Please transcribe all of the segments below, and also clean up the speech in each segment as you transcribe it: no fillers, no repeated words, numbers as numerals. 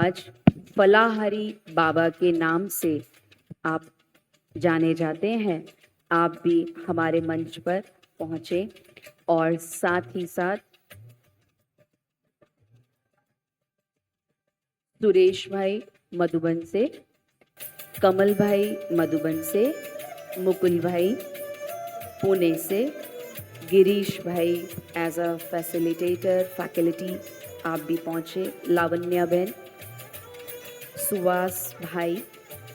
आज फलाहारी बाबा के नाम से आप जाने जाते हैं। आप भी हमारे मंच पर पहुंचे और साथ ही साथ सुरेश भाई मधुबन से, कमल भाई मधुबन से, मुकुल भाई पुणे से, गिरीश भाई एज अ फैसिलिटेटर फैकल्टी आप भी पहुंचे, लावण्या बहन, सुवास भाई,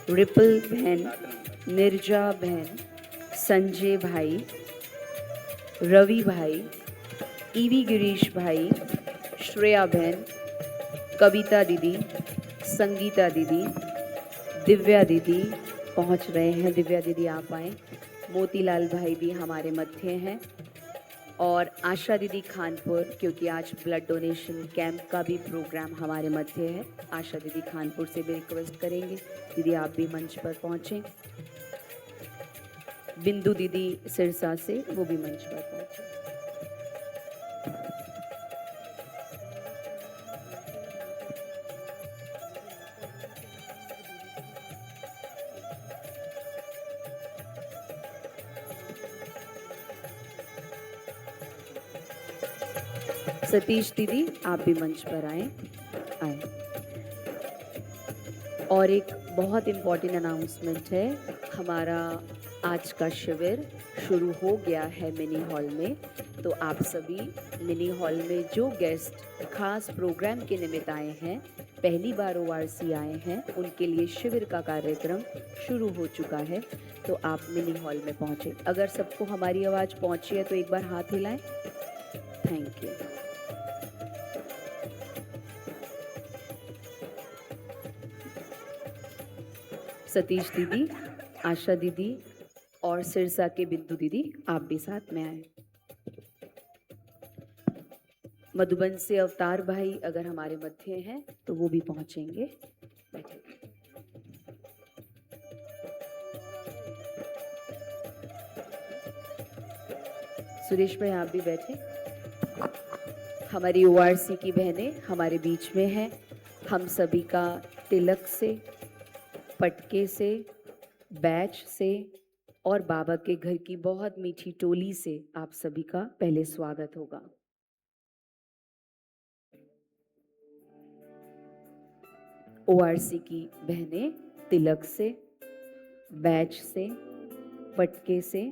रिपल बहन, निर्जा बहन, संजय भाई, रवि भाई, ईवी गिरीश भाई, श्रेया बहन, कविता दीदी, संगीता दीदी, दिव्या दीदी पहुंच रहे हैं। दिव्या दीदी आप आए। मोतीलाल भाई भी हमारे मध्य हैं और आशा दीदी खानपुर, क्योंकि आज ब्लड डोनेशन कैंप का भी प्रोग्राम हमारे मध्य है। आशा दीदी खानपुर से भी रिक्वेस्ट करेंगे, दीदी आप भी मंच पर पहुंचें। बिंदु दीदी सिरसा से, वो भी मंच पर पहुंचे। सतीश दीदी आप भी मंच पर आए। और एक बहुत इम्पॉर्टेंट अनाउंसमेंट है, हमारा आज का शिविर शुरू हो गया है मिनी हॉल में। तो आप सभी मिनी हॉल में जो गेस्ट खास प्रोग्राम के निमित्त आए हैं, पहली बार ORC आए हैं, उनके लिए शिविर का कार्यक्रम शुरू हो चुका है। तो आप मिनी हॉल में पहुँचे। अगर सबको हमारी आवाज़ पहुँची है तो एक बार हाथ हिलाएं। Thank you. सतीश दीदी, आशा दीदी और सिरसा के बिंदु दीदी आप भी साथ में आए। मधुबन से अवतार भाई अगर हमारे मध्य हैं तो वो भी पहुंचेंगे। बैठे। सुरेश भाई आप भी बैठे। हमारी ORC की बहनें हमारे बीच में हैं। हम सभी का तिलक से, पटके से, बैच से और बाबा के घर की बहुत मीठी टोली से आप सभी का पहले स्वागत होगा। ORC की बहनें तिलक से, बैच से, पटके से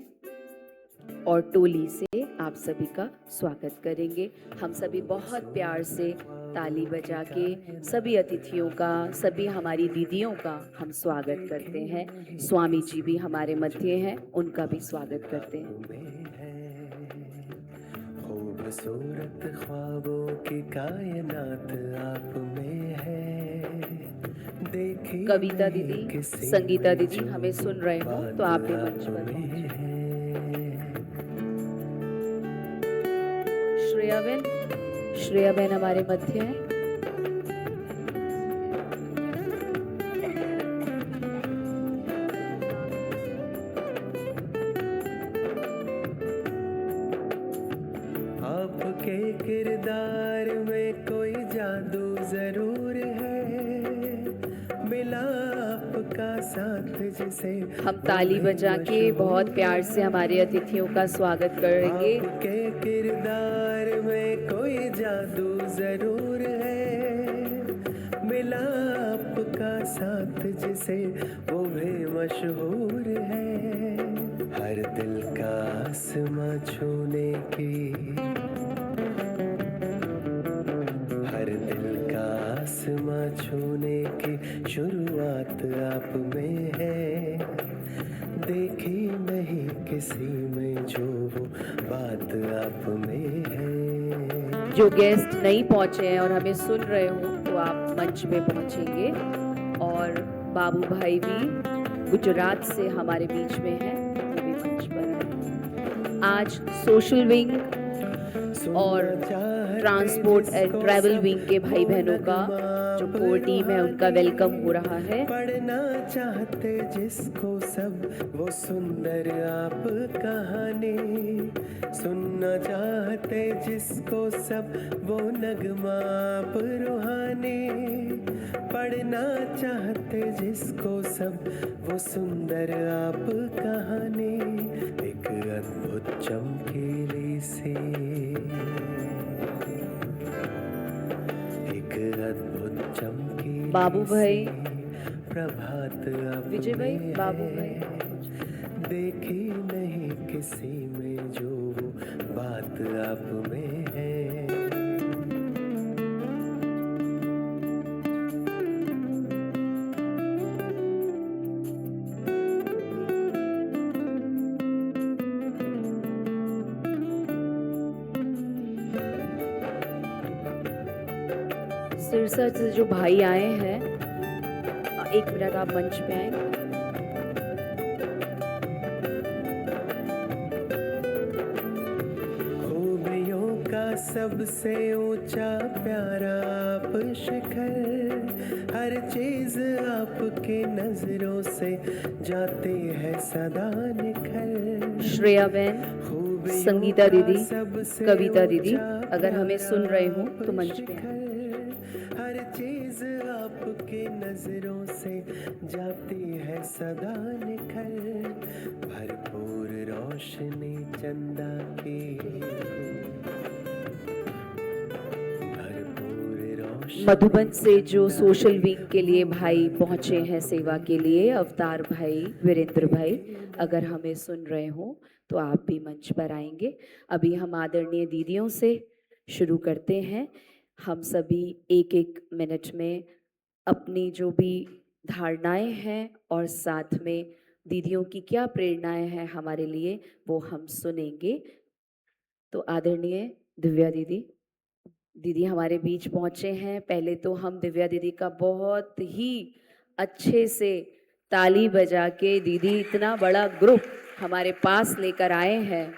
और टोली से आप सभी का स्वागत करेंगे। हम सभी बहुत प्यार से ताली बजा के सभी अतिथियों का, सभी हमारी दीदियों का हम स्वागत करते हैं। स्वामी जी भी हमारे मध्य हैं, उनका भी स्वागत करते हैं। खूबसूरत ख्वाबों की कायनात आप में है। कविता दीदी, संगीता दीदी हमें सुन रहे हो तो आप भी मंच पर पहुंचे। श्रेया बहन हमारे मध्य हैं। आपके किरदार में कोई जादू जरूर है, मिला आपका साथ जिसे। हम ताली बजा के बहुत प्यार से हमारे अतिथियों का स्वागत करेंगे। आपके किरदार में कोई जादू जरूर है, मिला आपका साथ जिसे, वो भी मशहूर है। हर दिल का आसमां छूने की, हर दिल का आसमां छूने की शुरुआत आप में है। देखी नहीं किसी में जो वो बात आप में है। जो गेस्ट नहीं पहुंचे हैं और हमें सुन रहे हो तो आप मंच में पहुंचेंगे। और बाबू भाई भी गुजरात से हमारे बीच में हैं, वो भी मंच पर हैं। आज सोशल विंग और ट्रांसपोर्ट एंड ट्रैवल विंग के भाई बहनों का जो कोर टीम है उनका वेलकम हो रहा है। पढ़ना चाहते जिसको सब वो सुंदर आप कहानी, सुनना चाहते जिसको सब वो नगमा आप रूहानी, पढ़ना चाहते जिसको सब वो सुंदर आप कहानी, एक अद्भुत चमकीली सी, एक अद्भुत चमकीली बाबू भाई, प्रभात आप विजय भाई, में बाबू है, भाई, देखी नहीं किसी में जो वो बात आप में है। सिरसा से जो भाई आए हैं, 1 मिनट आप मंच पे आए। खूबियों का सबसे ऊंचा प्यारा आप शिखर, हर चीज आपके नजरों से जाती है सदा निखर। श्रेया बहन, संगीता दीदी, कविता दीदी, अगर हमें सुन रहे हो तो मंच पे आए। हर चीज आपके नजरों से जाती है सदा निखर, भरपूर रोशनी चंदा की, भरपूर रोशनी। मधुबन से जो सोशल वीक के लिए भाई पहुंचे हैं सेवा के लिए, अवतार भाई, वीरेंद्र भाई, अगर हमें सुन रहे हो तो आप भी मंच पर आएंगे। अभी हम आदरणीय दीदियों से शुरू करते हैं। हम सभी 1-1 मिनट में अपनी जो भी धारणाएं हैं और साथ में दीदियों की क्या प्रेरणाएं हैं हमारे लिए, वो हम सुनेंगे। तो आदरणीय दिव्या दीदी, दीदी हमारे बीच पहुंचे हैं। पहले तो हम दिव्या दीदी का बहुत ही अच्छे से ताली बजा के, दीदी इतना बड़ा ग्रुप हमारे पास लेकर आए हैं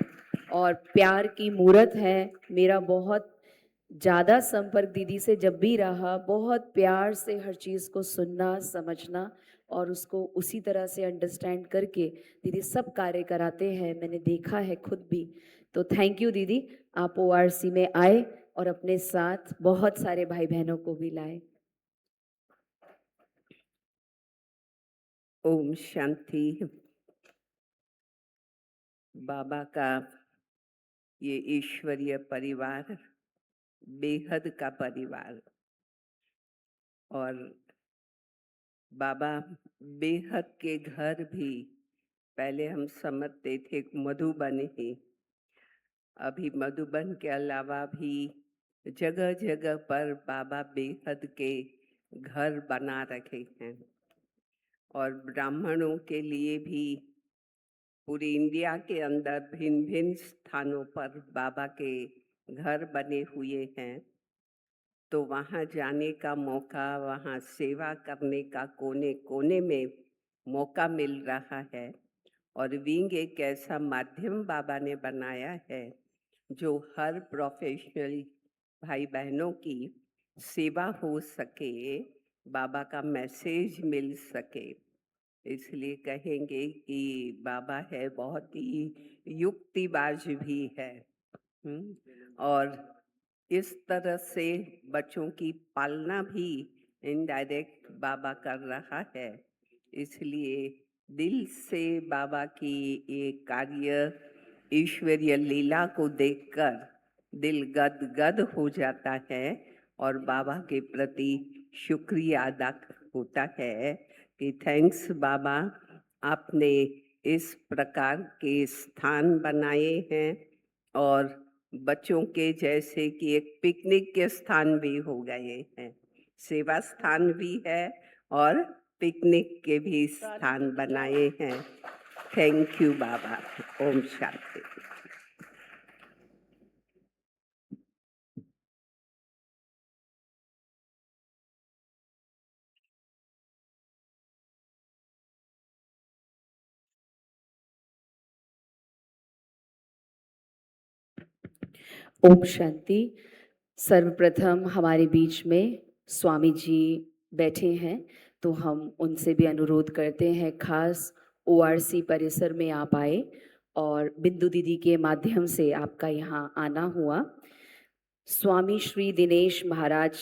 और प्यार की मूरत है। मेरा बहुत ज़्यादा संपर्क दीदी से जब भी रहा, बहुत प्यार से हर चीज़ को सुनना, समझना और उसको उसी तरह से अंडरस्टैंड करके दीदी सब कार्य कराते हैं, मैंने देखा है खुद भी। तो थैंक यू दीदी, आप ORC में आए और अपने साथ बहुत सारे भाई बहनों को भी लाए। ओम शांति। बाबा का ये ईश्वरीय परिवार बेहद का परिवार, और बाबा बेहद के घर भी पहले हम समझते थे मधुबन ही, अभी मधुबन के अलावा भी जगह जगह पर बाबा बेहद के घर बना रखे हैं, और ब्राह्मणों के लिए भी पूरी इंडिया के अंदर भिन्न भिन्न स्थानों पर बाबा के घर बने हुए हैं। तो वहाँ जाने का मौका, वहाँ सेवा करने का कोने कोने में मौका मिल रहा है। और विंग एक ऐसा माध्यम बाबा ने बनाया है जो हर प्रोफेशनल भाई बहनों की सेवा हो सके, बाबा का मैसेज मिल सके। इसलिए कहेंगे कि बाबा है बहुत ही युक्तिबाज भी है। और इस तरह से बच्चों की पालना भी इनडायरेक्ट बाबा कर रहा है। इसलिए दिल से बाबा की ये कार्य, ईश्वरीय लीला को देखकर दिल गद गद हो जाता है और बाबा के प्रति शुक्रिया अदा होता है कि थैंक्स बाबा, आपने इस प्रकार के स्थान बनाए हैं और बच्चों के जैसे कि एक पिकनिक के स्थान भी हो गए हैं, सेवा स्थान भी है और पिकनिक के भी स्थान बनाए हैं। थैंक यू बाबा। ओम शांति। ओम शांति। सर्वप्रथम हमारे बीच में स्वामी जी बैठे हैं, तो हम उनसे भी अनुरोध करते हैं, खास ओआरसी परिसर में आप आए और बिंदु दीदी के माध्यम से आपका यहाँ आना हुआ। स्वामी श्री दिनेश महाराज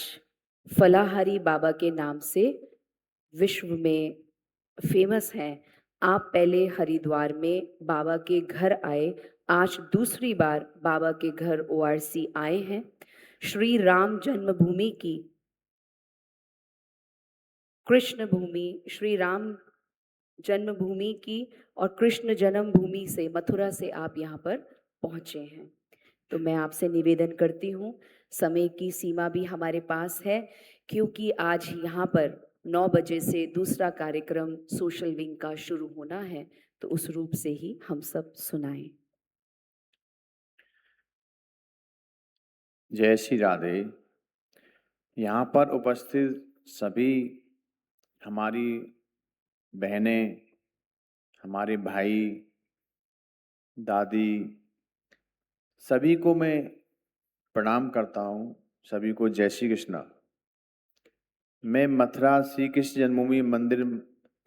फलाहारी बाबा के नाम से विश्व में फेमस हैं। आप पहले हरिद्वार में बाबा के घर आए, आज दूसरी बार बाबा के घर ओआरसी आए हैं। श्री राम जन्मभूमि की कृष्ण भूमि, श्री राम जन्मभूमि की और कृष्ण जन्मभूमि से, मथुरा से आप यहाँ पर पहुँचे हैं। तो मैं आपसे निवेदन करती हूँ, समय की सीमा भी हमारे पास है, क्योंकि आज यहाँ पर 9 बजे से दूसरा कार्यक्रम सोशल विंग का शुरू होना है, तो उस रूप से ही हम सब सुनाएं। जय श्री राधे। यहाँ पर उपस्थित सभी हमारी बहनें, हमारे भाई, दादी, सभी को मैं प्रणाम करता हूँ। सभी को जय श्री कृष्ण। मैं मथुरा श्री कृष्ण जन्मभूमि मंदिर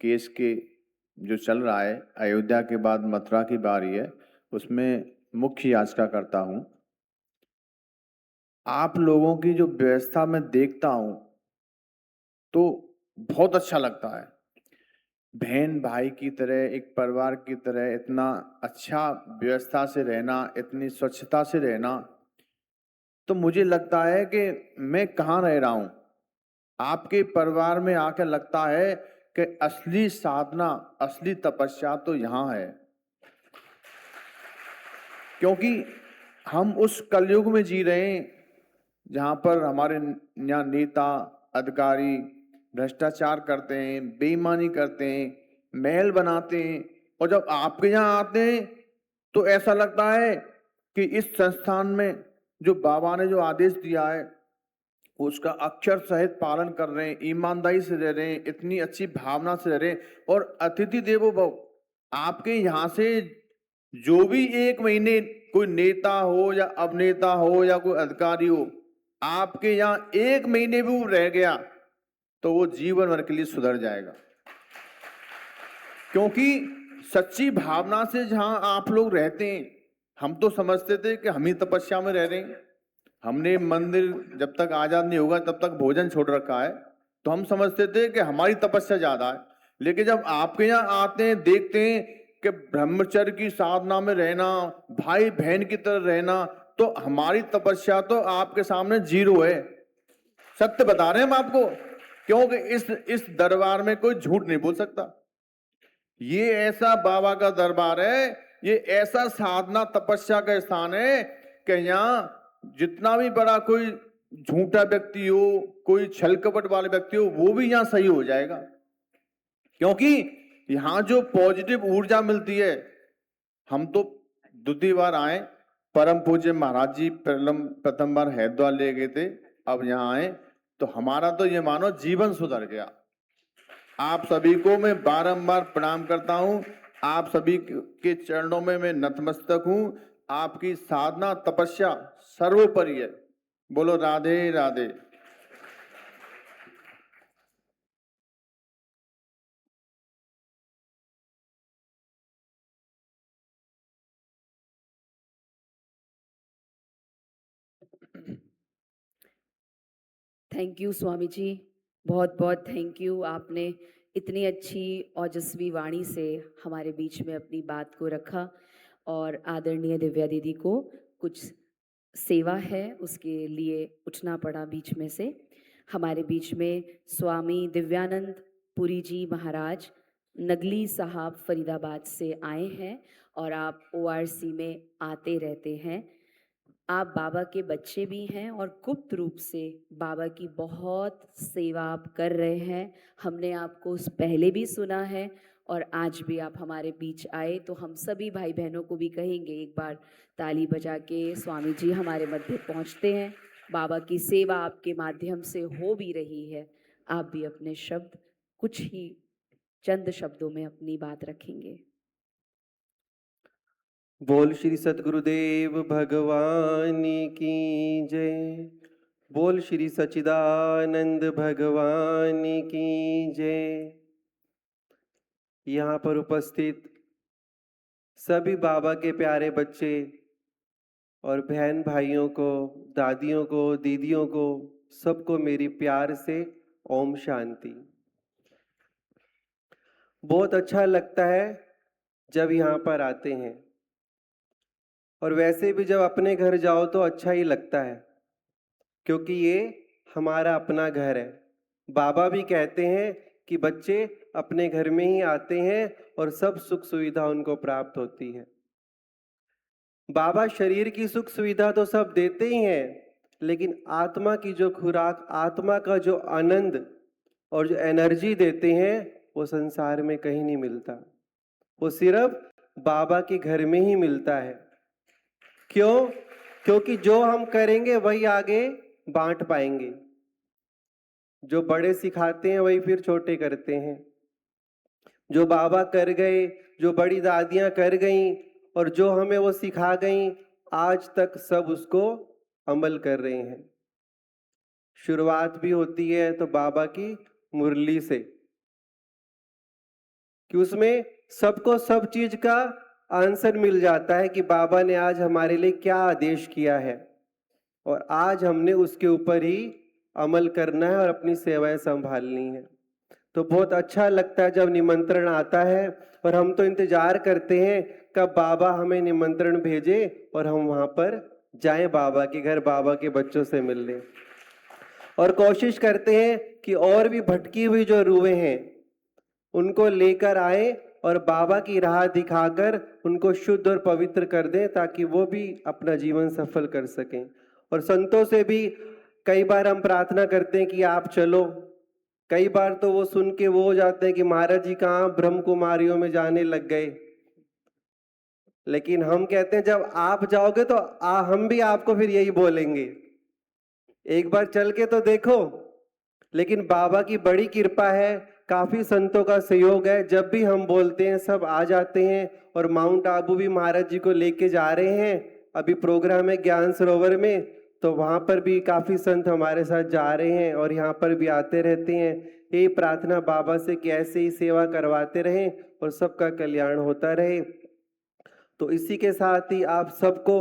केस के जो चल रहा है, अयोध्या के बाद मथुरा की बारी है, उसमें मुख्य याचिका करता हूँ। आप लोगों की जो व्यवस्था मैं देखता हूँ तो बहुत अच्छा लगता है। बहन भाई की तरह, एक परिवार की तरह इतना अच्छा व्यवस्था से रहना, इतनी स्वच्छता से रहना, तो मुझे लगता है कि मैं कहाँ रह रहा हूँ। आपके परिवार में आकर लगता है कि असली साधना, असली तपस्या तो यहाँ है। क्योंकि हम उस कलयुग में जी रहे हैं जहाँ पर हमारे यहाँ नेता, अधिकारी भ्रष्टाचार करते हैं, बेईमानी करते हैं, महल बनाते हैं, और जब आपके यहाँ आते हैं तो ऐसा लगता है कि इस संस्थान में जो बाबा ने जो आदेश दिया है उसका अक्षर सहित पालन कर रहे हैं, ईमानदारी से रह रहे हैं, इतनी अच्छी भावना से रह रहे हैं। और अतिथि देवो भव, आपके यहाँ से जो भी 1 महीने कोई नेता हो या अभिनेता हो या कोई अधिकारी हो, आपके यहाँ 1 महीने भी वो रह गया तो वो जीवन भर के लिए सुधर जाएगा। क्योंकि सच्ची भावना से जहां आप लोग रहते हैं, हम तो समझते थे कि हम ही तपस्या में रह रहे हैं। हमने मंदिर जब तक आजाद नहीं होगा तब तक भोजन छोड़ रखा है, तो हम समझते थे कि हमारी तपस्या ज्यादा है। लेकिन जब आपके यहाँ आते हैं, देखते हैं कि ब्रह्मचर्य की साधना में रहना, भाई बहन की तरह रहना, तो हमारी तपस्या तो आपके सामने जीरो है। सत्य बता रहे हैं हम आपको, क्योंकि इस दरबार में कोई झूठ नहीं बोल सकता। ये ऐसा बाबा का दरबार है, ये ऐसा साधना तपस्या का स्थान है कि यहाँ जितना भी बड़ा कोई झूठा व्यक्ति हो, कोई छल कपट वाले व्यक्ति हो, वो भी यहाँ सही हो जाएगा। क्योंकि यहाँ जो पॉजिटिव ऊर्जा मिलती है, हम तो दूसरी बार आए, परम पूज्य महाराज जी प्रथम बार हरिद्वार ले गए थे, अब यहाँ आए तो हमारा तो ये मानो जीवन सुधर गया। आप सभी को मैं बारंबार प्रणाम करता हूं। आप सभी के चरणों में मैं नतमस्तक हूं। आपकी साधना तपस्या सर्वोपरि है। बोलो राधे राधे। थैंक यू स्वामी जी, बहुत बहुत थैंक यू। आपने इतनी अच्छी ओजस्वी वाणी से हमारे बीच में अपनी बात को रखा, और आदरणीय दिव्या दीदी को कुछ सेवा है, उसके लिए उठना पड़ा बीच में से। हमारे बीच में स्वामी दिव्यानंद पुरी जी महाराज नगली साहब फरीदाबाद से आए हैं, और आप ओआरसी में आते रहते हैं। आप बाबा के बच्चे भी हैं और गुप्त रूप से बाबा की बहुत सेवा आप कर रहे हैं। हमने आपको पहले भी सुना है और आज भी आप हमारे बीच आए, तो हम सभी भाई बहनों को भी कहेंगे, एक बार ताली बजा के स्वामी जी हमारे मध्य पहुंचते हैं। बाबा की सेवा आपके माध्यम से हो भी रही है, आप भी अपने शब्द कुछ ही चंद शब्दों में अपनी बात रखेंगे। बोल श्री सद्गुरुदेव भगवान की जय। बोल श्री सच्चिदानंद भगवान की जय। यहाँ पर उपस्थित सभी बाबा के प्यारे बच्चे और बहन भाइयों को, दादियों को, दीदियों को, सबको मेरी प्यार से ओम शांति। बहुत अच्छा लगता है जब यहाँ पर आते हैं, और वैसे भी जब अपने घर जाओ तो अच्छा ही लगता है, क्योंकि ये हमारा अपना घर है। बाबा भी कहते हैं कि बच्चे अपने घर में ही आते हैं और सब सुख सुविधा उनको प्राप्त होती है। बाबा शरीर की सुख सुविधा तो सब देते ही हैं, लेकिन आत्मा की जो खुराक, आत्मा का जो आनंद और जो एनर्जी देते हैं, वो संसार में कहीं नहीं मिलता। वो सिर्फ बाबा के घर में ही मिलता है। क्यों? क्योंकि जो हम करेंगे वही आगे बांट पाएंगे। जो बड़े सिखाते हैं वही फिर छोटे करते हैं। जो बाबा कर गए, जो बड़ी दादियां कर गईं और जो हमें वो सिखा गईं, आज तक सब उसको अमल कर रहे हैं। शुरुआत भी होती है तो बाबा की मुरली से, कि उसमें सबको सब चीज का आंसर मिल जाता है कि बाबा ने आज हमारे लिए क्या आदेश किया है, और आज हमने उसके ऊपर ही अमल करना है और अपनी सेवाएं संभालनी है। तो बहुत अच्छा लगता है जब निमंत्रण आता है, और हम तो इंतजार करते हैं कब बाबा हमें निमंत्रण भेजे और हम वहां पर जाएं बाबा के घर, बाबा के बच्चों से मिलने। और कोशिश करते हैं कि और भी भटकी हुई जो रूहें हैं उनको लेकर आए और बाबा की राह दिखाकर उनको शुद्ध और पवित्र कर दें, ताकि वो भी अपना जीवन सफल कर सकें। और संतों से भी कई बार हम प्रार्थना करते हैं कि आप चलो। कई बार तो वो सुन के वो हो जाते हैं कि महाराज जी कहाँ ब्रह्म कुमारियों में जाने लग गए। लेकिन हम कहते हैं जब आप जाओगे तो हम भी आपको फिर यही बोलेंगे, एक बार चल के तो देखो। लेकिन बाबा की बड़ी कृपा है, काफी संतों का सहयोग है। जब भी हम बोलते हैं सब आ जाते हैं, और माउंट आबू भी महाराज जी को लेके जा रहे हैं। अभी प्रोग्राम है ज्ञान सरोवर में, तो वहां पर भी काफी संत हमारे साथ जा रहे हैं और यहाँ पर भी आते रहते हैं। यही प्रार्थना बाबा से कि ऐसे ही सेवा करवाते रहें और सबका कल्याण होता रहे। तो इसी के साथ ही आप सबको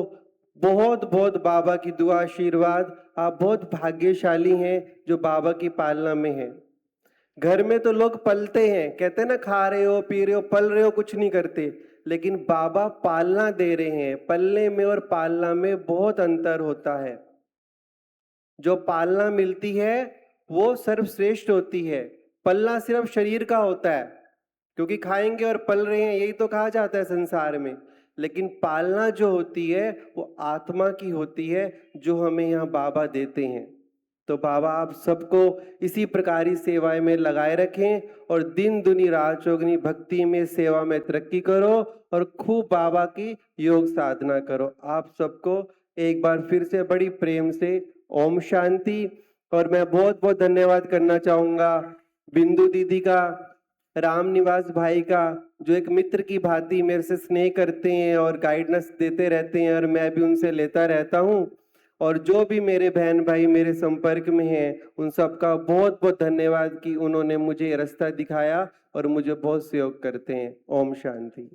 बहुत बहुत बाबा की दुआ आशीर्वाद। आप बहुत भाग्यशाली हैं जो बाबा की पालना में हैं। घर में तो लोग पलते हैं, कहते हैं ना, खा रहे हो, पी रहे हो, पल रहे हो, कुछ नहीं करते। लेकिन बाबा पालना दे रहे हैं। पलने में और पालना में बहुत अंतर होता है। जो पालना मिलती है वो सर्वश्रेष्ठ होती है। पलना सिर्फ शरीर का होता है, क्योंकि खाएंगे और पल रहे हैं, यही तो कहा जाता है संसार में। लेकिन पालना जो होती है वो आत्मा की होती है, जो हमें यहाँ बाबा देते हैं। तो बाबा आप सबको इसी प्रकार ही सेवाएं में लगाए रखें, और दिन दुनी रात चौगनी भक्ति में, सेवा में तरक्की करो, और खूब बाबा की योग साधना करो। आप सबको एक बार फिर से बड़ी प्रेम से ओम शांति। और मैं बहुत बहुत धन्यवाद करना चाहूंगा बिंदु दीदी का, राम निवास भाई का, जो एक मित्र की भांति मेरे से स्नेह करते हैं और गाइडेंस देते रहते हैं, और मैं भी उनसे लेता रहता हूं। और जो भी मेरे बहन भाई मेरे संपर्क में हैं, उन सबका बहुत बहुत धन्यवाद कि उन्होंने मुझे रास्ता दिखाया और मुझे बहुत सहयोग करते हैं। ओम शांति।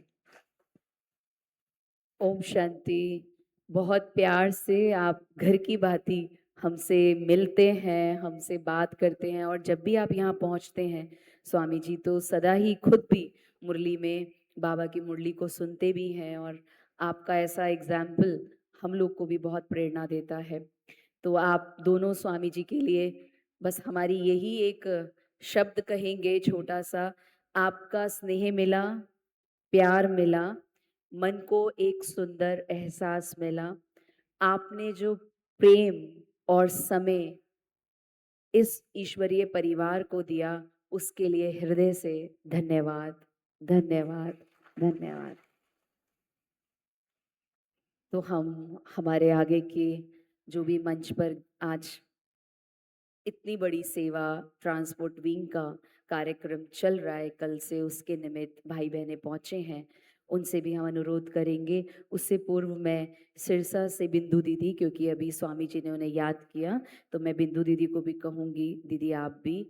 ओम शांति। बहुत प्यार से आप घर की भांति हमसे मिलते हैं, हमसे बात करते हैं, और जब भी आप यहाँ पहुँचते हैं स्वामी जी, तो सदा ही खुद भी मुरली में बाबा की मुरली को सुनते भी हैं, और आपका ऐसा एग्जाम्पल हम लोग को भी बहुत प्रेरणा देता है। तो आप दोनों स्वामी जी के लिए बस हमारी यही एक शब्द कहेंगे छोटा सा, आपका स्नेह मिला, प्यार मिला, मन को एक सुंदर एहसास मिला। आपने जो प्रेम और समय इस ईश्वरीय परिवार को दिया, उसके लिए हृदय से धन्यवाद, धन्यवाद, धन्यवाद। तो हम हमारे आगे के जो भी मंच पर आज इतनी बड़ी सेवा ट्रांसपोर्ट विंग का कार्यक्रम चल रहा है कल से, उसके निमित्त भाई बहनें पहुंचे हैं, उनसे भी हम अनुरोध करेंगे। उससे पूर्व मैं सिरसा से बिंदु दीदी, क्योंकि अभी स्वामी जी ने उन्हें याद किया, तो मैं बिंदु दीदी को भी कहूँगी, दीदी आप भी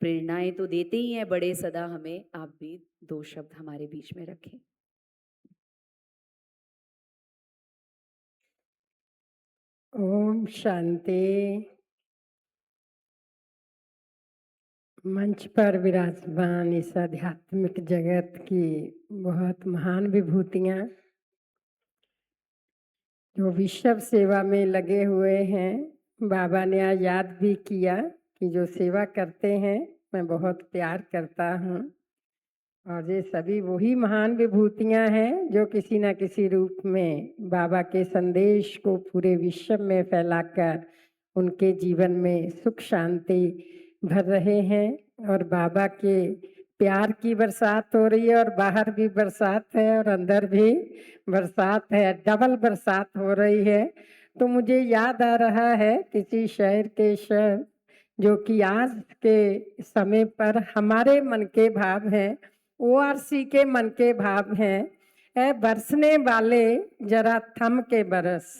प्रेरणाएं तो देते ही हैं बड़े सदा हमें, आप भी 2 शब्द हमारे बीच में रखें। ओम शांति। मंच पर विराजमान इस आध्यात्मिक जगत की बहुत महान विभूतियां जो विश्व सेवा में लगे हुए हैं, बाबा ने आज याद भी किया कि जो सेवा करते हैं मैं बहुत प्यार करता हूँ, और ये सभी वही महान विभूतियां हैं जो किसी न किसी रूप में बाबा के संदेश को पूरे विश्व में फैलाकर उनके जीवन में सुख शांति भर रहे हैं। और बाबा के प्यार की बरसात हो रही है, और बाहर भी बरसात है और अंदर भी बरसात है, डबल बरसात हो रही है। तो मुझे याद आ रहा है किसी शायर के शब्द जो कि आज के समय पर हमारे मन के भाव हैं, ORC के मन के भाव हैं। ऐ बरसने वाले जरा थम के बरस,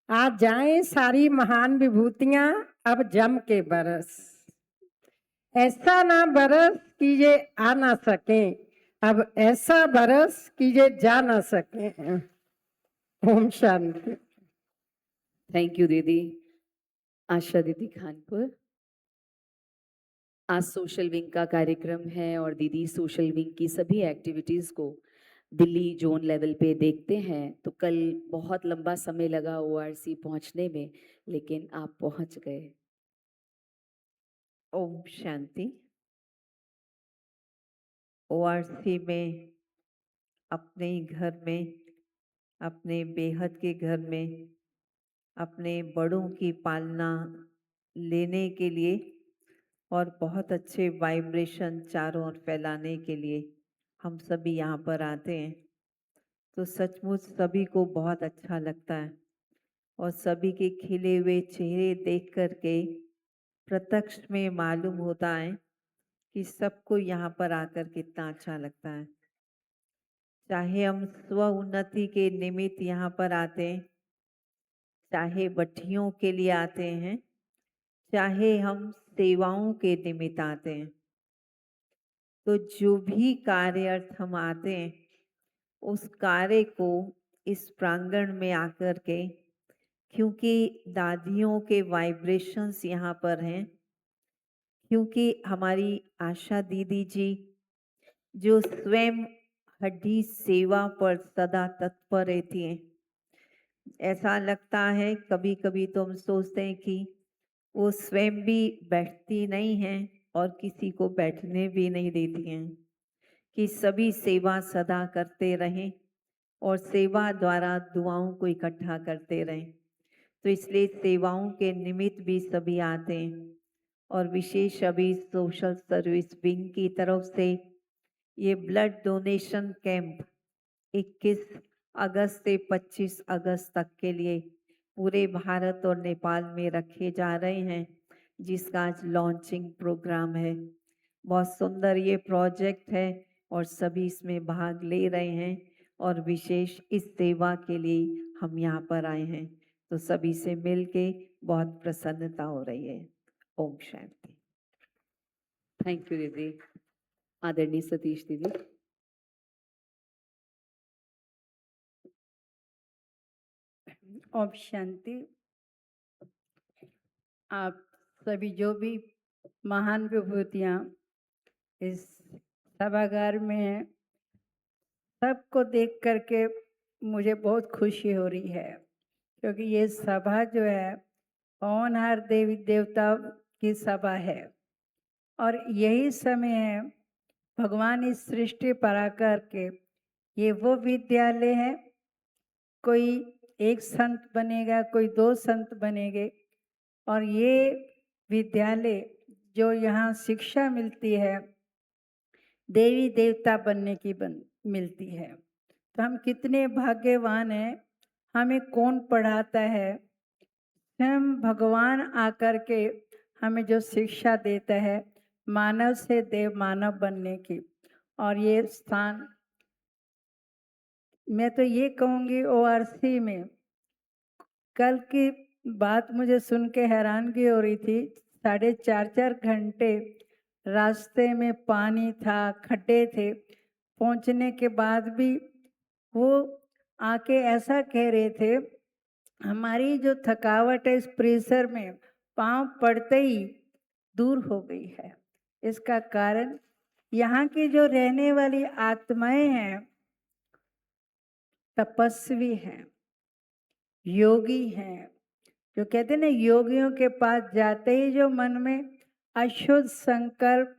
आज जाएं सारी महान विभूतियां अब जम के बरस। ऐसा ना बरस कि ये आ ना सके, अब ऐसा बरस कि ये जा ना सके। ओम शांति। थैंक यू दीदी। आशा दीदी खानपुर। आज सोशल विंग का कार्यक्रम है और दीदी सोशल विंग की सभी एक्टिविटीज़ को दिल्ली जोन लेवल पे देखते हैं। तो कल बहुत लंबा समय लगा ORC पहुंचने में, लेकिन आप पहुंच गए। ओम शांति। ORC में अपने ही घर में, अपने बेहद के घर में अपने बड़ों की पालना लेने के लिए और बहुत अच्छे वाइब्रेशन चारों ओर फैलाने के लिए हम सभी यहाँ पर आते हैं। तो सचमुच सभी को बहुत अच्छा लगता है, और सभी के खिले हुए चेहरे देख कर के प्रत्यक्ष में मालूम होता है कि सबको यहाँ पर आकर कितना अच्छा लगता है। चाहे हम स्व उन्नति के निमित्त यहाँ पर आते हैं, चाहे भट्टियों के लिए आते हैं, चाहे हम सेवाओं के निमित्त आते हैं, तो जो भी कार्य अर्थ हम आते हैं उस कार्य को इस प्रांगण में आकर के, क्योंकि दादियों के वाइब्रेशंस यहाँ पर हैं, क्योंकि हमारी आशा दीदी जी जो स्वयं हड्डी सेवा पर सदा तत्पर रहती हैं, ऐसा लगता है कभी कभी तो हम सोचते हैं कि वो स्वयं भी बैठती नहीं हैं और किसी को बैठने भी नहीं देती हैं, कि सभी सेवा सदा करते रहें और सेवा द्वारा दुआओं को इकट्ठा करते रहें। तो इसलिए सेवाओं के निमित्त भी सभी आते हैं। और विशेष अभी सोशल सर्विस विंग की तरफ से ये ब्लड डोनेशन कैंप 21 अगस्त से 25 अगस्त तक के लिए पूरे भारत और नेपाल में रखे जा रहे हैं, जिसका आज लॉन्चिंग प्रोग्राम है। बहुत सुंदर ये प्रोजेक्ट है और सभी इसमें भाग ले रहे हैं, और विशेष इस सेवा के लिए हम यहाँ पर आए हैं। तो सभी से मिलके बहुत प्रसन्नता हो रही है। ओम शांति। थैंक यू दीदी। आदरणीय सतीश दीदी। ओम शांति। आप सभी जो भी महान विभूतियाँ इस सभागार में हैं, सबको देख करके मुझे बहुत खुशी हो रही है, क्योंकि ये सभा जो है पवनहार देवी देवता की सभा है, और यही समय है भगवान इस सृष्टि पर आकर के, ये वो विद्यालय है, कोई एक संत बनेगा, कोई 2 संत बनेंगे, और ये विद्यालय जो यहाँ शिक्षा मिलती है देवी देवता बनने की मिलती है। तो हम कितने भाग्यवान हैं, हमें कौन पढ़ाता है, स्वयं भगवान आकर के हमें जो शिक्षा देता है मानव से देव मानव बनने की। और ये स्थान मैं तो ये कहूँगी ओआरसी में कल की बात मुझे सुन के हैरानगी हो रही थी। 4.5 घंटे रास्ते में पानी था, खड्डे थे, पहुंचने के बाद भी वो आके ऐसा कह रहे थे, हमारी जो थकावट है इस प्रेशर में पांव पड़ते ही दूर हो गई है। इसका कारण यहाँ की जो रहने वाली आत्माएं हैं, तपस्वी हैं, योगी हैं, जो कहते हैं ना योगियों के पास जाते ही जो मन में अशुद्ध संकल्प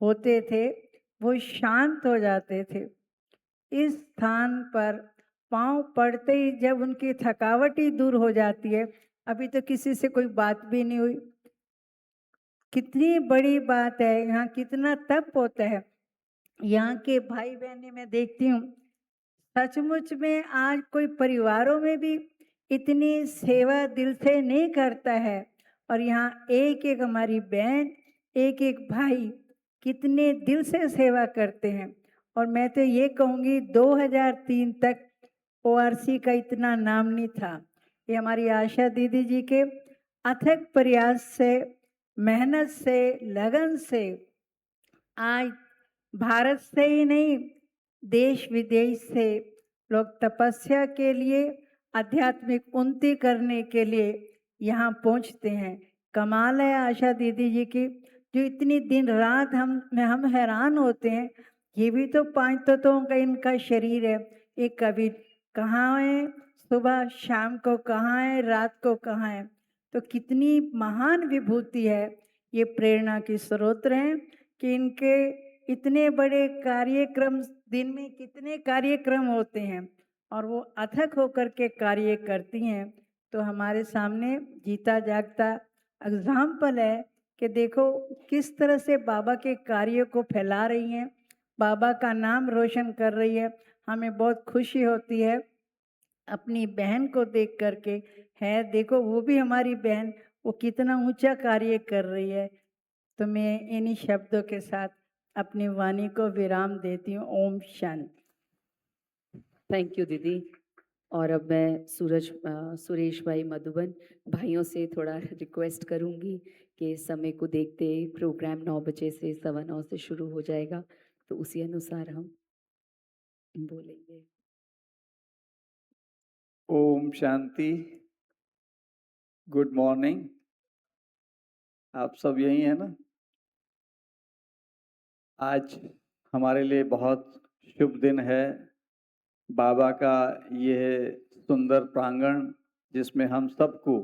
होते थे वो शांत हो जाते थे। इस स्थान पर पांव पड़ते ही जब उनकी थकावट ही दूर हो जाती है, अभी तो किसी से कोई बात भी नहीं हुई, कितनी बड़ी बात है, यहाँ कितना तप होता है। यहाँ के भाई बहने मैं देखती हूँ, सचमुच में आज कोई परिवारों में भी इतनी सेवा दिल से नहीं करता है, और यहाँ एक एक हमारी बहन, एक एक भाई कितने दिल से सेवा करते हैं। और मैं तो ये कहूँगी 2003 तक ओआरसी का इतना नाम नहीं था। ये हमारी आशा दीदी जी के अथक प्रयास से, मेहनत से, लगन से आज भारत से ही नहीं देश विदेश से लोग तपस्या के लिए, आध्यात्मिक उन्नति करने के लिए यहाँ पहुँचते हैं। कमाल है आशा दीदी जी की, जो इतनी दिन रात हम हैरान होते हैं, ये भी तो 5 तत्वों का इनका शरीर है, ये कभी कहाँ है, सुबह शाम को कहाँ है, रात को कहाँ है। तो कितनी महान विभूति है। ये प्रेरणा की स्रोत हैं कि इनके इतने बड़े कार्यक्रम, दिन में कितने कार्यक्रम होते हैं और वो अथक होकर के कार्य करती हैं। तो हमारे सामने जीता जागता एग्जाम्पल है कि देखो किस तरह से बाबा के कार्य को फैला रही हैं, बाबा का नाम रोशन कर रही है। हमें बहुत खुशी होती है अपनी बहन को देख करके, है देखो वो भी हमारी बहन, वो कितना ऊंचा कार्य कर रही है। तो मैं इन्हीं शब्दों के साथ अपनी वाणी को विराम देती हूँ। ओम शांति। थैंक यू दीदी। और अब मैं सुरेश भाई मधुबन भाइयों से थोड़ा रिक्वेस्ट करूंगी कि समय को देखते प्रोग्राम 9 बजे से 9:15 से शुरू हो जाएगा, तो उसी अनुसार हम बोलेंगे। ओम शांति। Good morning. आप सब यही हैं ना? आज हमारे लिए बहुत शुभ दिन है। बाबा का यह सुंदर प्रांगण जिसमें हम सबको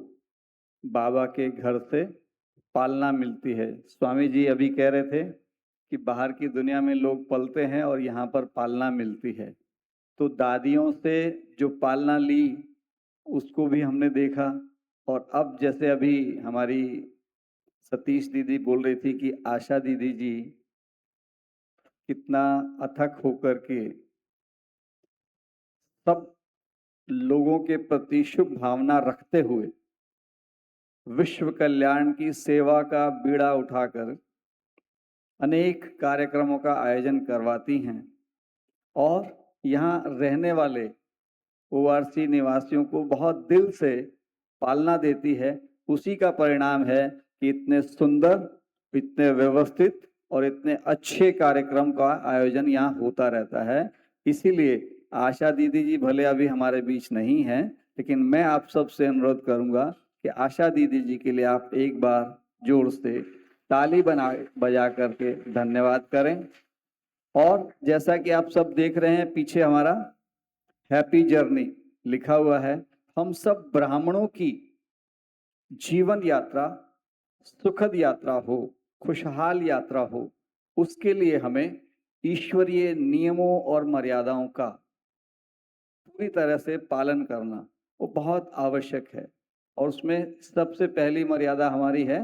बाबा के घर से पालना मिलती है। स्वामी जी अभी कह रहे थे कि बाहर की दुनिया में लोग पलते हैं और यहाँ पर पालना मिलती है। तो दादियों से जो पालना ली उसको भी हमने देखा, और अब जैसे अभी हमारी सतीश दीदी बोल रही थी कि आशा दीदी जी कितना अथक होकर के सब लोगों के प्रति शुभ भावना रखते हुए विश्व कल्याण की सेवा का बीड़ा उठाकर अनेक कार्यक्रमों का आयोजन करवाती हैं, और यहाँ रहने वाले ओआरसी निवासियों को बहुत दिल से पालना देती है। उसी का परिणाम है कि इतने सुंदर, इतने व्यवस्थित और इतने अच्छे कार्यक्रम का आयोजन यहाँ होता रहता है। इसीलिए आशा दीदी जी भले अभी हमारे बीच नहीं हैं, लेकिन मैं आप सबसे अनुरोध करूंगा कि आशा दीदी जी के लिए आप एक बार जोर से ताली बजा करके धन्यवाद करें। और जैसा कि आप सब देख रहे हैं पीछे हमारा हैप्पी जर्नी लिखा हुआ है। हम सब ब्राह्मणों की जीवन यात्रा सुखद यात्रा हो, खुशहाल यात्रा हो, उसके लिए हमें ईश्वरीय नियमों और मर्यादाओं का पूरी तरह से पालन करना वो बहुत आवश्यक है। और उसमें सबसे पहली मर्यादा हमारी है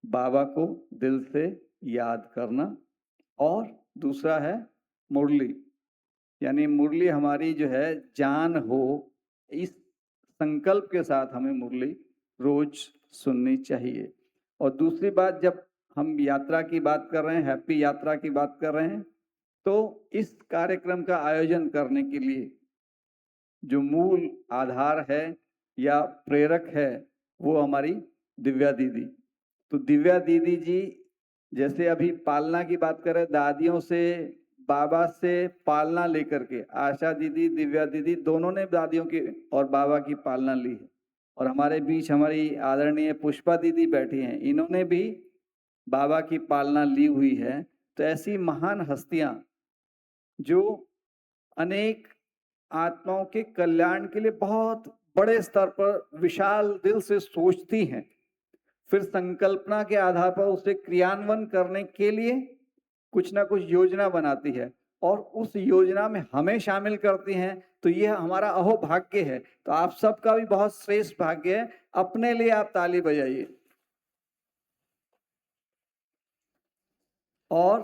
बाबा को दिल से याद करना, और दूसरा है मुरली, यानी मुरली हमारी जो है जान हो, इस संकल्प के साथ हमें मुरली रोज सुननी चाहिए। और दूसरी बात, जब हम यात्रा की बात कर रहे हैं, हैप्पी यात्रा की बात कर रहे हैं, तो इस कार्यक्रम का आयोजन करने के लिए जो मूल आधार है या प्रेरक है वो हमारी दिव्या दीदी। तो दिव्या दीदी जी जैसे अभी पालना की बात करें, दादियों से बाबा से पालना लेकर के आशा दीदी दिव्या दीदी दोनों ने दादियों की और बाबा की पालना ली है। और हमारे बीच हमारी आदरणीय पुष्पा दीदी बैठी हैं, इन्होंने भी बाबा की पालना ली हुई है। तो ऐसी महान हस्तियां जो अनेक आत्माओं के कल्याण के लिए बहुत बड़े स्तर पर विशाल दिल से सोचती हैं, फिर संकल्पना के आधार पर उसे क्रियान्वयन करने के लिए कुछ ना कुछ योजना बनाती है और उस योजना में हमें शामिल करती हैं। तो यह हमारा अहोभाग्य है। तो आप सबका भी बहुत श्रेष्ठ भाग्य है। अपने लिए आप ताली बजाइए। और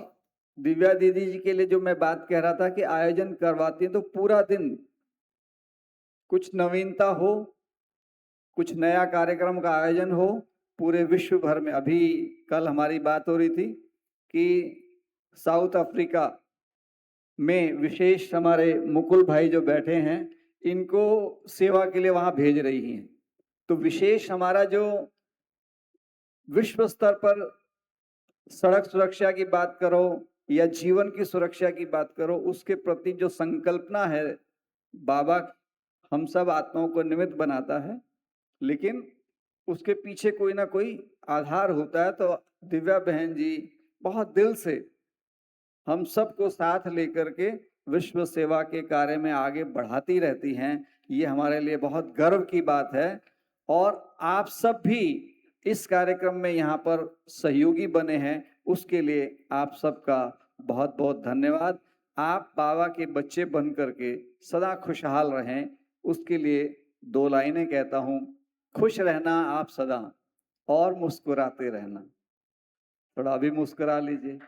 दिव्या दीदी जी के लिए जो मैं बात कह रहा था कि आयोजन करवाती है तो पूरा दिन कुछ नवीनता हो, कुछ नया कार्यक्रम का आयोजन हो पूरे विश्व भर में। अभी कल हमारी बात हो रही थी कि साउथ अफ्रीका में विशेष हमारे मुकुल भाई जो बैठे हैं, इनको सेवा के लिए वहां भेज रही हैं। तो विशेष हमारा जो विश्व स्तर पर सड़क सुरक्षा की बात करो या जीवन की सुरक्षा की बात करो, उसके प्रति जो संकल्पना है, बाबा हम सब आत्माओं को निमित्त बनाता है, लेकिन उसके पीछे कोई ना कोई आधार होता है। तो दिव्या बहन जी बहुत दिल से हम सबको साथ लेकर के विश्व सेवा के कार्य में आगे बढ़ाती रहती हैं। ये हमारे लिए बहुत गर्व की बात है। और आप सब भी इस कार्यक्रम में यहाँ पर सहयोगी बने हैं, उसके लिए आप सबका बहुत बहुत धन्यवाद। आप बाबा के बच्चे बन करके सदा खुशहाल रहें, उसके लिए 2 लाइनें कहता हूँ। खुश रहना आप सदा और मुस्कुराते रहना। थोड़ा अभी मुस्कुरा लीजिए।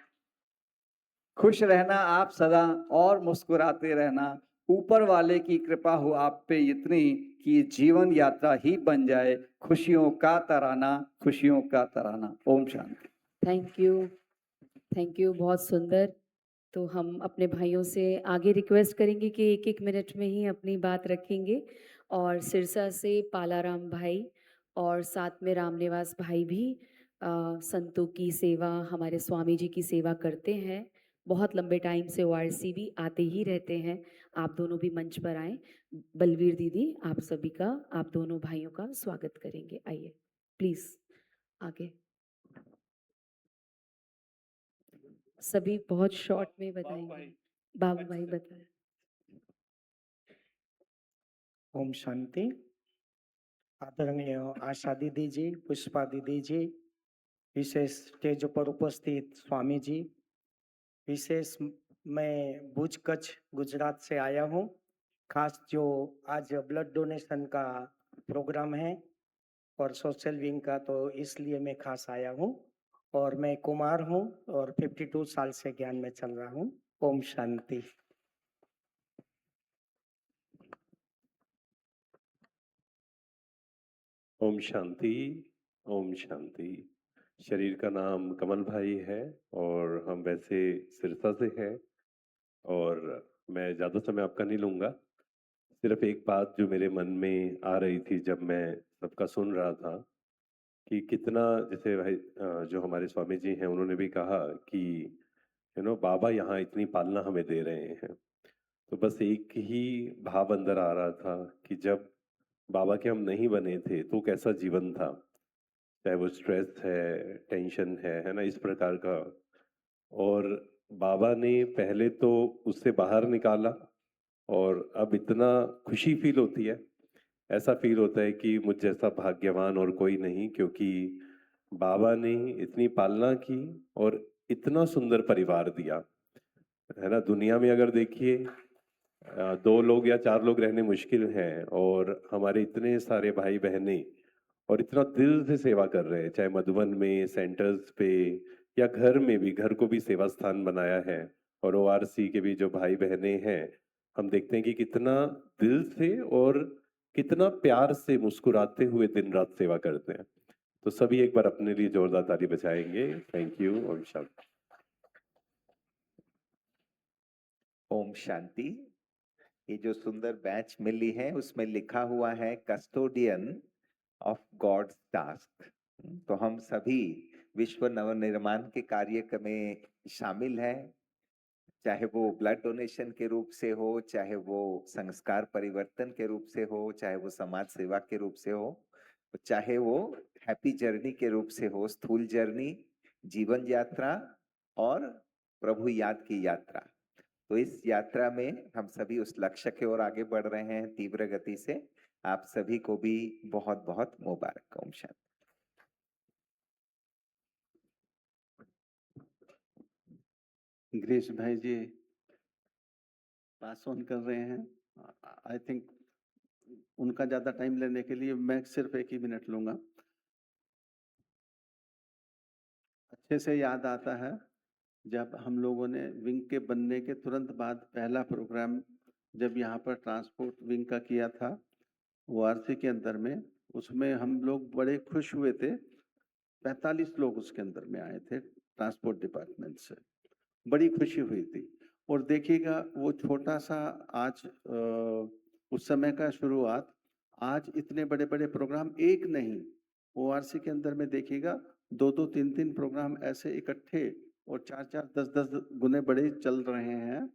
खुश रहना आप सदा और मुस्कुराते रहना। ऊपर वाले की कृपा हो आप पे इतनी कि जीवन यात्रा ही बन जाए खुशियों का तराना, खुशियों का तराना। ओम शांति। थैंक यू, बहुत सुंदर। तो हम अपने भाइयों से आगे रिक्वेस्ट करेंगे कि 1-1 मिनट में ही अपनी बात रखेंगे। और सिरसा से पालाराम भाई और साथ में रामनिवास भाई भी संतों की सेवा, हमारे स्वामी जी की सेवा करते हैं। बहुत लंबे टाइम से ओआरसी भी आते ही रहते हैं। आप दोनों भी मंच पर आएँ। बलवीर दीदी आप सभी का, आप दोनों भाइयों का स्वागत करेंगे। आइए प्लीज़ आगे। सभी बहुत शॉर्ट में बताएंगे। बाबू भाई बताएं। ओम शांति। आदरणीय आशा दीदी जी, पुष्पा दीदी जी, विशेष स्टेज पर उपस्थित स्वामी जी, विशेष मैं भुज कच्छ गुजरात से आया हूँ। खास जो आज ब्लड डोनेशन का प्रोग्राम है और सोशल विंग का, तो इसलिए मैं खास आया हूँ। और मैं कुमार हूँ और 52 साल से ज्ञान में चल रहा हूँ। ओम शांति। ओम शांति। ओम शांति। शरीर का नाम कमल भाई है और हम वैसे सिरसा से हैं। और मैं ज़्यादा समय आपका नहीं लूँगा। सिर्फ एक बात जो मेरे मन में आ रही थी जब मैं सबका सुन रहा था कि कितना, जैसे भाई जो हमारे स्वामी जी हैं उन्होंने भी कहा कि बाबा यहाँ इतनी पालना हमें दे रहे हैं। तो बस एक ही भाव अंदर आ रहा था कि जब बाबा के हम नहीं बने थे तो कैसा जीवन था, चाहे वो स्ट्रेस है, टेंशन है ना, इस प्रकार का। और बाबा ने पहले तो उससे बाहर निकाला और अब इतना खुशी फील होती है। ऐसा फील होता है कि मुझ जैसा भाग्यवान और कोई नहीं, क्योंकि बाबा ने इतनी पालना की और इतना सुंदर परिवार दिया है ना। दुनिया में अगर देखिए 2 लोग या 4 लोग रहने मुश्किल हैं, और हमारे इतने सारे भाई बहनें और इतना दिल से सेवा कर रहे हैं, चाहे मधुबन में सेंटर्स पे या घर में भी, घर को भी सेवा स्थान बनाया है। और ओआरसी के भी जो भाई बहनें हैं, हम देखते हैं कि कितना दिल से और कितना प्यार से मुस्कुराते हुए दिन रात सेवा करते हैं। तो सभी एक बार अपने लिए जोरदार ताली बजाएंगे। Thank you. ओम शांति। ओम शांति। ये जो सुंदर बैच मिली है उसमें लिखा हुआ है कस्टोडियन ऑफ गॉड्स टास्क। तो हम सभी विश्व नवनिर्माण के कार्य में शामिल हैं, चाहे वो ब्लड डोनेशन के रूप से हो, चाहे वो संस्कार परिवर्तन के रूप से हो, चाहे वो समाज सेवा के रूप से हो, चाहे वो हैप्पी जर्नी के रूप से हो, स्थूल जर्नी, जीवन यात्रा और प्रभु याद की यात्रा। तो इस यात्रा में हम सभी उस लक्ष्य की ओर आगे बढ़ रहे हैं तीव्र गति से। आप सभी को भी बहुत बहुत मुबारक। ओम शांति। गिरीश भाई जी पास ऑन कर रहे हैं। आई थिंक उनका ज्यादा टाइम लेने के लिए मैं सिर्फ 1 ही मिनट लूंगा। अच्छे से याद आता है जब हम लोगों ने विंग के बनने के तुरंत बाद पहला प्रोग्राम जब यहाँ पर ट्रांसपोर्ट विंग का किया था ORC के अंदर में, उसमें हम लोग बड़े खुश हुए थे। 45 लोग उसके अंदर में आए थे ट्रांसपोर्ट डिपार्टमेंट से, बड़ी खुशी हुई थी। और देखिएगा वो छोटा सा आज उस समय का शुरुआत, आज इतने बड़े बड़े प्रोग्राम एक नहीं, ORC के अंदर में देखिएगा 2-2, 3-3 प्रोग्राम ऐसे इकट्ठे और 4-4, 10-10 गुने बड़े चल रहे हैं।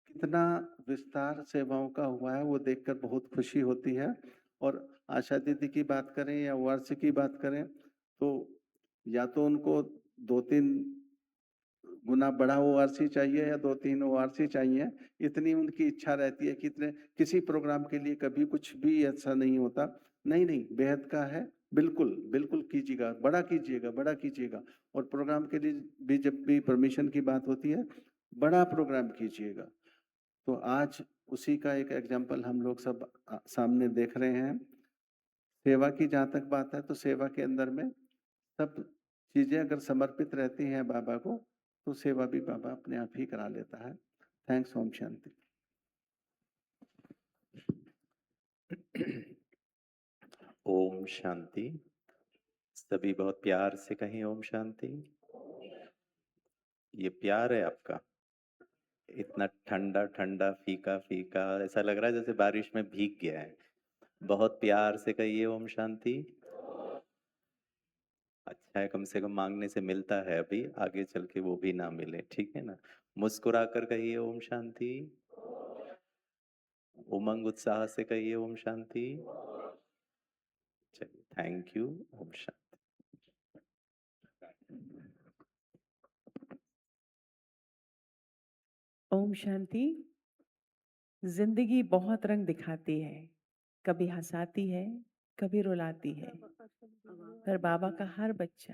कितना विस्तार सेवाओं का हुआ है वो देखकर बहुत खुशी होती है। और आशा दीदी की बात करें या ORC की बात करें तो या तो उनको 2-3 गुना बड़ा ORC चाहिए या 2-3 ORC चाहिए, इतनी उनकी इच्छा रहती है कि इतने किसी प्रोग्राम के लिए कभी कुछ भी ऐसा नहीं होता। नहीं नहीं, बेहद का है, बिल्कुल बिल्कुल कीजिएगा, बड़ा कीजिएगा, बड़ा कीजिएगा। और प्रोग्राम के लिए भी जब भी परमिशन की बात होती है, बड़ा प्रोग्राम कीजिएगा। तो आज उसी का एक एग्जाम्पल हम लोग सब सामने देख रहे हैं। सेवा की जहाँ तक बात है तो सेवा के अंदर में सब चीजें अगर समर्पित रहती हैं बाबा को तो सेवा भी बाबा अपने आप ही करा लेता है। थैंक्स। ओम शांति। ओम शांति। सभी बहुत प्यार से कहें ओम शांति। ये प्यार है आपका, इतना ठंडा ठंडा फीका फीका, ऐसा लग रहा है जैसे बारिश में भीग गया है। बहुत प्यार से कहिए ओम शांति। अच्छा है, कम से कम मांगने से मिलता है, अभी आगे चल के वो भी ना मिले, ठीक है ना। मुस्कुरा कर कहिए ओम शांति। उमंग उत्साह से कहिए ओम शांति। चलिए, थैंक यू। ओम शांति। ओम शांति। जिंदगी बहुत रंग दिखाती है, कभी हंसाती है, कभी रुलाती है, पर बाबा का हर बच्चा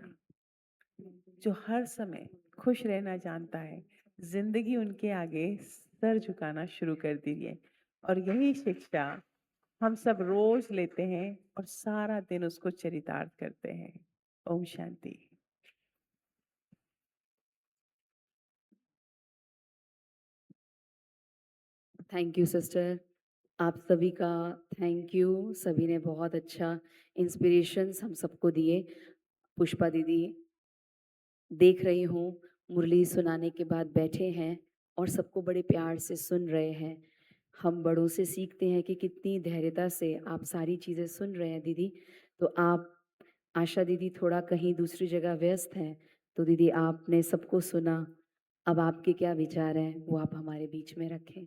जो हर समय खुश रहना जानता है, जिंदगी उनके आगे सर झुकाना शुरू कर दी है। और यही शिक्षा हम सब रोज लेते हैं और सारा दिन उसको चरितार्थ करते हैं। Om Shanti. Thank you sister, आप सभी का थैंक यू। सभी ने बहुत अच्छा इंस्पिरेशंस हम सबको दिए। पुष्पा दीदी देख रही हूँ मुरली सुनाने के बाद बैठे हैं और सबको बड़े प्यार से सुन रहे हैं। हम बड़ों से सीखते हैं कि कितनी धैर्यता से आप सारी चीज़ें सुन रहे हैं दीदी। तो आप, आशा दीदी थोड़ा कहीं दूसरी जगह व्यस्त हैं, तो दीदी आपने सबको सुना, अब आपके क्या विचार हैं वो आप हमारे बीच में रखें।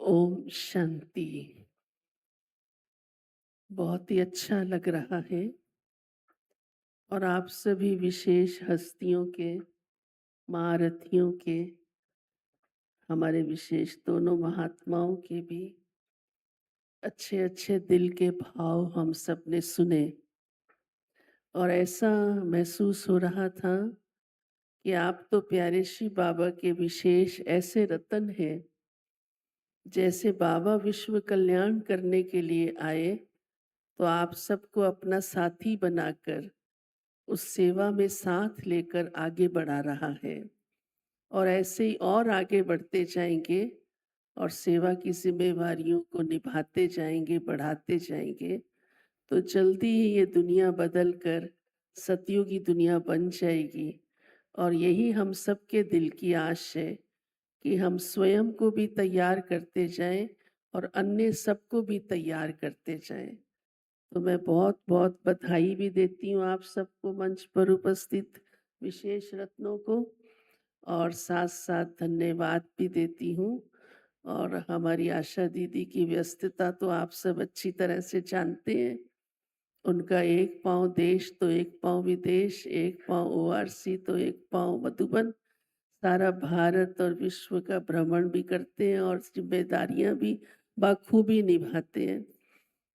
ओम शांति। बहुत ही अच्छा लग रहा है और आप सभी विशेष हस्तियों के, महारथियों के, हमारे विशेष दोनों महात्माओं के भी अच्छे अच्छे दिल के भाव हम सब ने सुने। और ऐसा महसूस हो रहा था कि आप तो प्यारे श्री बाबा के विशेष ऐसे रतन हैं, जैसे बाबा विश्व कल्याण करने के लिए आए तो आप सबको अपना साथी बनाकर उस सेवा में साथ लेकर आगे बढ़ा रहा है। और ऐसे ही और आगे बढ़ते जाएंगे और सेवा की जिम्मेवारियों को निभाते जाएंगे, बढ़ाते जाएंगे, तो जल्दी ही ये दुनिया बदल कर सतयुगी दुनिया बन जाएगी। और यही हम सबके दिल की आश है कि हम स्वयं को भी तैयार करते जाएं और अन्य सबको भी तैयार करते जाएं। तो मैं बहुत बहुत बधाई भी देती हूँ आप सबको, मंच पर उपस्थित विशेष रत्नों को, और साथ साथ धन्यवाद भी देती हूँ। और हमारी आशा दीदी की व्यस्तता तो आप सब अच्छी तरह से जानते हैं। उनका एक पाँव देश तो एक पाँव विदेश, एक पाँव ओआरसी तो एक पाँव मधुबन, सारा भारत और विश्व का भ्रमण भी करते हैं और जिम्मेदारियां भी बाखूबी निभाते हैं।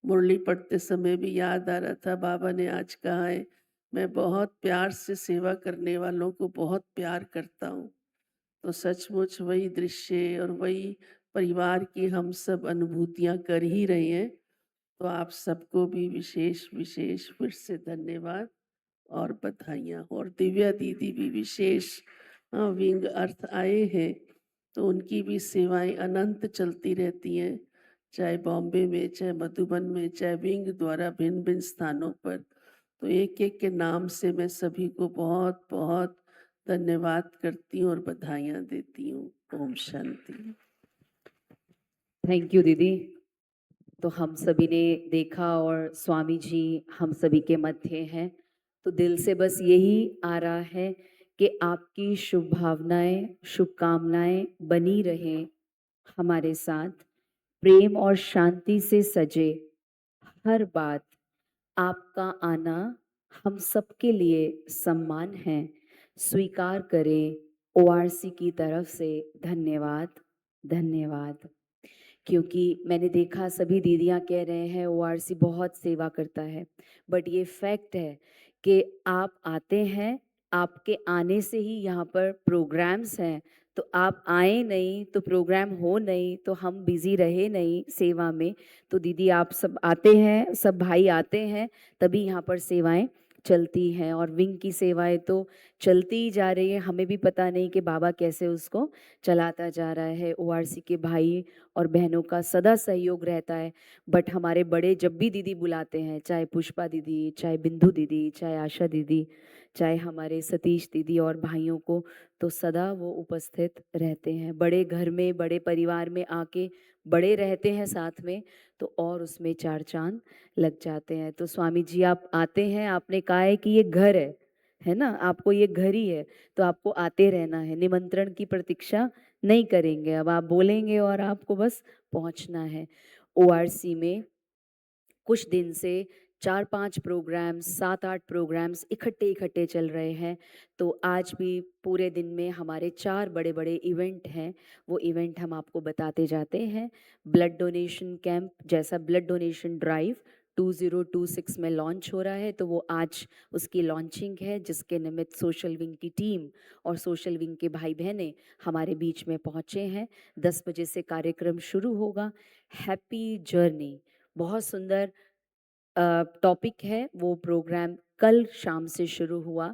मुरली पढ़ते समय भी याद आ रहा था, बाबा ने आज कहा है, मैं बहुत प्यार से सेवा करने वालों को बहुत प्यार करता हूँ। तो सचमुच वही दृश्य और वही परिवार की हम सब अनुभूतियां कर ही रहे हैं। तो आप सबको भी विशेष विशेष फिर से धन्यवाद और बधाइयाँ। और दिव्या दीदी भी विशेष विंग अर्थ आए हैं, तो उनकी भी सेवाएं अनंत चलती रहती हैं, चाहे बॉम्बे में, चाहे मधुबन में, चाहे विंग द्वारा भिन्न भिन्न स्थानों पर। तो एक एक के नाम से मैं सभी को बहुत बहुत धन्यवाद करती हूँ और बधाइयाँ देती हूँ। ओम शांति। थैंक यू दीदी। तो हम सभी ने देखा और स्वामी जी हम सभी के मध्य हैं, तो दिल से बस यही आ रहा है कि आपकी शुभ भावनाएं, शुभकामनाएं बनी रहें हमारे साथ। प्रेम और शांति से सजे हर बात, आपका आना हम सबके लिए सम्मान है। स्वीकार करें ओआरसी की तरफ से धन्यवाद, धन्यवाद। क्योंकि मैंने देखा सभी दीदियां कह रहे हैं ओआरसी बहुत सेवा करता है, बट ये फैक्ट है कि आप आते हैं, आपके आने से ही यहाँ पर प्रोग्राम्स हैं, तो आप आए नहीं तो प्रोग्राम हो नहीं, तो हम बिजी रहे नहीं सेवा में। तो दीदी आप सब आते हैं, सब भाई आते हैं, तभी यहाँ पर सेवाएं चलती हैं। और विंग की सेवाएं तो चलती ही जा रही है, हमें भी पता नहीं कि बाबा कैसे उसको चलाता जा रहा है। ओआरसी के भाई और बहनों का सदा सहयोग रहता है, बट हमारे बड़े जब भी दीदी बुलाते हैं, चाहे पुष्पा दीदी, चाहे बिंदु दीदी, चाहे आशा दीदी, चाहे हमारे सतीश दीदी और भाइयों को, तो सदा वो उपस्थित रहते हैं। बड़े घर में, बड़े परिवार में आके बड़े रहते हैं साथ में, तो और उसमें चार चांद लग जाते हैं। तो स्वामी जी आप आते हैं, आपने कहा है कि ये घर है ना, आपको ये घर ही है, तो आपको आते रहना है, निमंत्रण की प्रतीक्षा नहीं करेंगे। अब आप बोलेंगे और आपको बस पहुंचना है। ओआरसी में कुछ दिन से 4-5 प्रोग्राम्स, 7-8 प्रोग्राम्स इकट्ठे इकट्ठे चल रहे हैं। तो आज भी पूरे दिन में हमारे 4 बड़े बड़े इवेंट हैं, वो इवेंट हम आपको बताते जाते हैं। ब्लड डोनेशन कैंप, जैसा ब्लड डोनेशन ड्राइव 2026 में लॉन्च हो रहा है, तो वो आज उसकी लॉन्चिंग है, जिसके निमित्त सोशल विंग की टीम और सोशल विंग के भाई बहनें हमारे बीच में पहुँचे हैं। 10 बजे से कार्यक्रम शुरू होगा। हैप्पी जर्नी, बहुत सुंदर टॉपिक है। वो प्रोग्राम कल शाम से शुरू हुआ